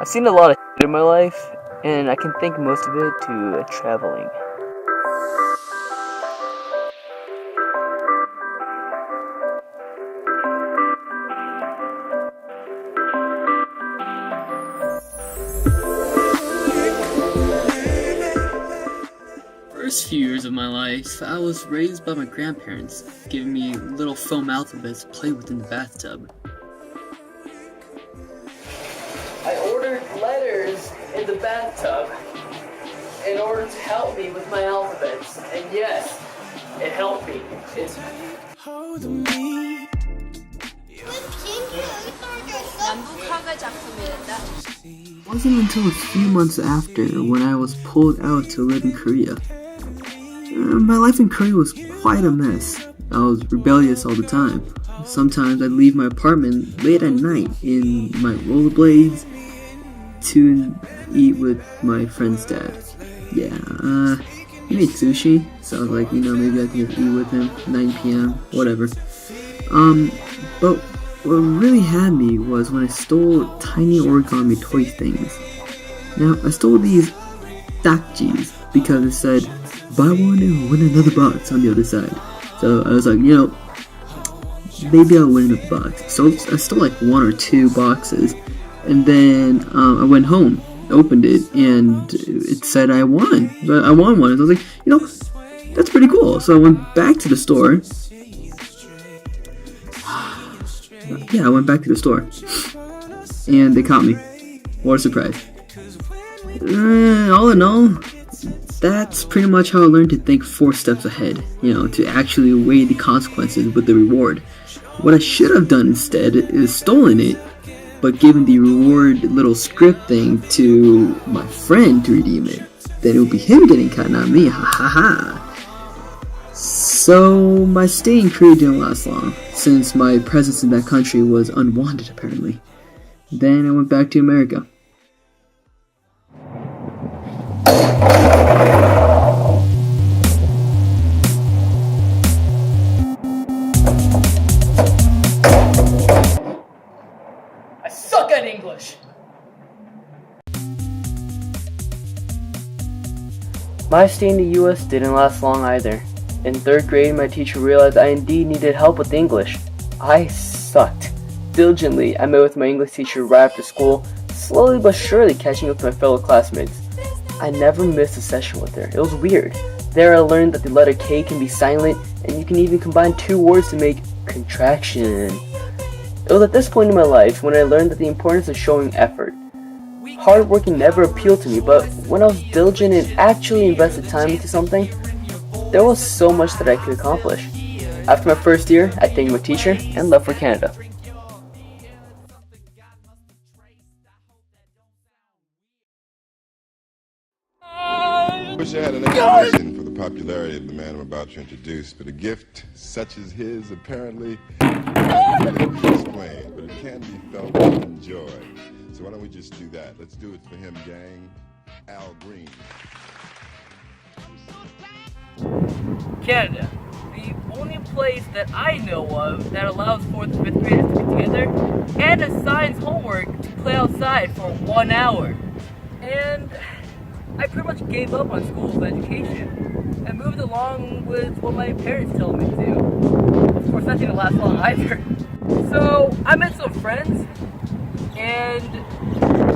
I've seen a lot of shit in my life, and I can thank most of it to traveling. First few years of my life, I was raised by my grandparents, giving me little foam alphabets to play with in the bathtub. I ordered letters in the bathtub in order to help me with my alphabets, and yes, it helped me. It wasn't until a few months after when I was pulled out to live in Korea. My life in Korea was quite a mess. I was rebellious all the time. Sometimes I'd leave my apartment late at night in my rollerblades to eat with my friend's dad. Yeah, he made sushi, so I was like, maybe I can just eat with him, 9 p.m., whatever. But what really had me was when I stole tiny origami toy things. Now, I stole these dakjis because it said, buy one and win another box on the other side. So I was like, maybe I'll win another box. So I stole like 1 or 2 boxes, and then I went home, opened it, and it said I won. I won one. So I was like, that's pretty cool. So I went back to the store. Yeah, I went back to the store, and they caught me. What a surprise. All in all, that's pretty much how I learned to think 4 steps ahead, to actually weigh the consequences with the reward. What I should have done instead is stolen it, but given the reward little script thing to my friend to redeem it. Then it would be him getting caught, not me, ha ha ha. So my stay in Korea didn't last long, since my presence in that country was unwanted apparently. Then I went back to America. I suck at English! My stay in the US didn't last long either. In 3rd grade, my teacher realized I indeed needed help with English. I sucked. Diligently, I met with my English teacher right after school, slowly but surely catching up to my fellow classmates. I never missed a session with her. It was weird. There I learned that the letter K can be silent, and you can even combine 2 words to make contraction. It was at this point in my life when I learned that the importance of showing effort. Hard working never appealed to me, but when I was diligent and actually invested time into something, there was so much that I could accomplish. After my first year, I thanked my teacher and left for Canada. I wish I had an explanation for the popularity of the man I'm about to introduce, but a gift such as his apparently couldn't be explained, but it can be felt and enjoyed. So why don't we just do that? Let's do it for him, gang. Al Green. Canada, the only place that I know of that allows 4th and 5th graders to get together and assigns homework to play outside for 1 hour. And I pretty much gave up on school's education and moved along with what my parents told me to do. Of course, that didn't last long either. So I met some friends, and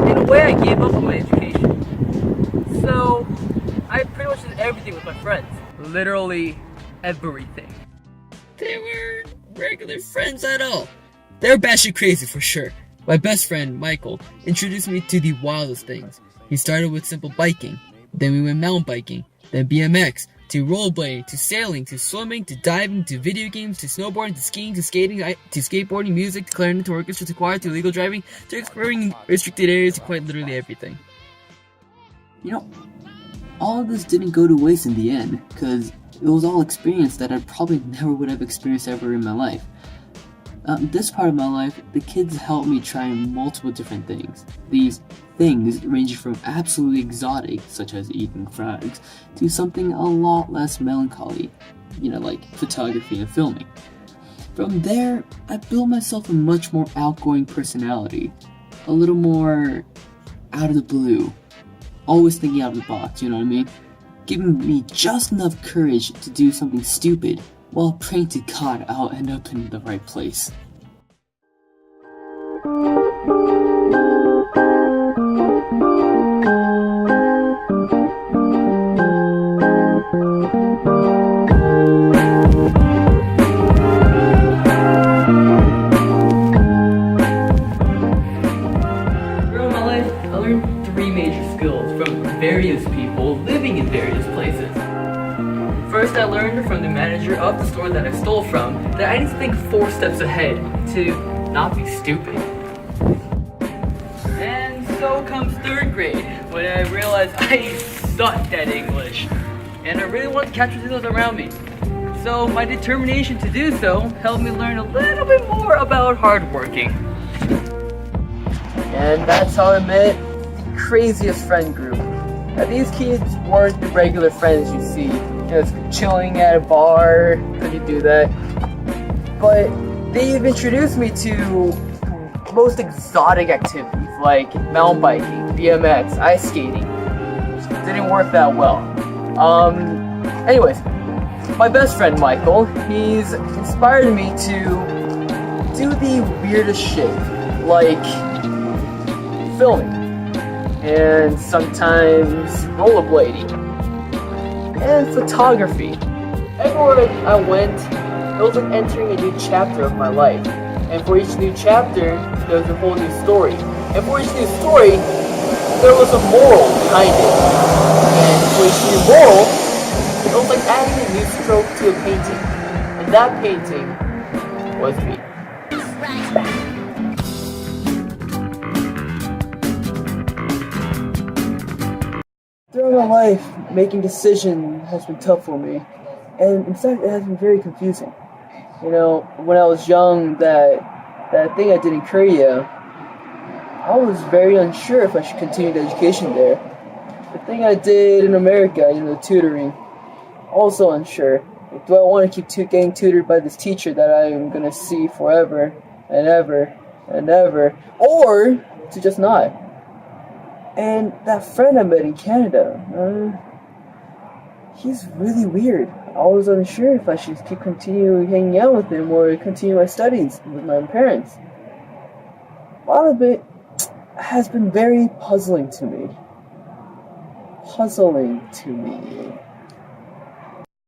in a way I gave up on my education. So I pretty much did everything with my friends. Literally everything. They weren't regular friends at all. They were batshit crazy for sure. My best friend, Michael, introduced me to the wildest things. He started with simple biking, then we went mountain biking, then BMX, to rollerblading, to sailing, to swimming, to diving, to video games, to snowboarding, to skiing, to skating, to skateboarding, music, to clarinet, to orchestra, to choir, to legal driving, to exploring restricted areas, to quite literally everything. All of this didn't go to waste in the end, because it was all experience that I probably never would have experienced ever in my life. This part of my life, the kids helped me try multiple different things. These things ranging from absolutely exotic, such as eating frogs, to something a lot less melancholy, like photography and filming. From there, I built myself a much more outgoing personality, a little more out of the blue. Always thinking out of the box, you know what I mean? Giving me just enough courage to do something stupid while praying to God I'll end up in the right place. Throughout my life, I learned 3 major skills from various people living in various places. First, I learned from the manager of the store that I stole from that I need to think 4 steps ahead to not be stupid. And so comes 3rd grade, when I realized I sucked at English, and I really wanted to capture those around me. So my determination to do so helped me learn a little bit more about hardworking. And that's how I met the craziest friend group. Now, these kids weren't the regular friends you see, just chilling at a bar, couldn't do that. But they've introduced me to most exotic activities like mountain biking, BMX, ice skating. Didn't work that well. Anyways, my best friend Michael, he's inspired me to do the weirdest shit, like filming, and sometimes rollerblading, and photography. Everywhere I went, it was like entering a new chapter of my life. And for each new chapter, there was a whole new story. And for each new story, there was a moral behind it. And for each new moral, it was like adding a new stroke to a painting. And that painting was me. Throughout my life, making decisions has been tough for me. And in fact, it has been very confusing. You know, when I was young, that thing I did in Korea, I was very unsure if I should continue the education there. The thing I did in America, the tutoring, also unsure. Do I want to keep getting tutored by this teacher that I am going to see forever and ever and ever, or to just not? And that friend I met in Canada, he's really weird. I was unsure if I should continue hanging out with him or continue my studies with my parents. A lot of it has been very puzzling to me.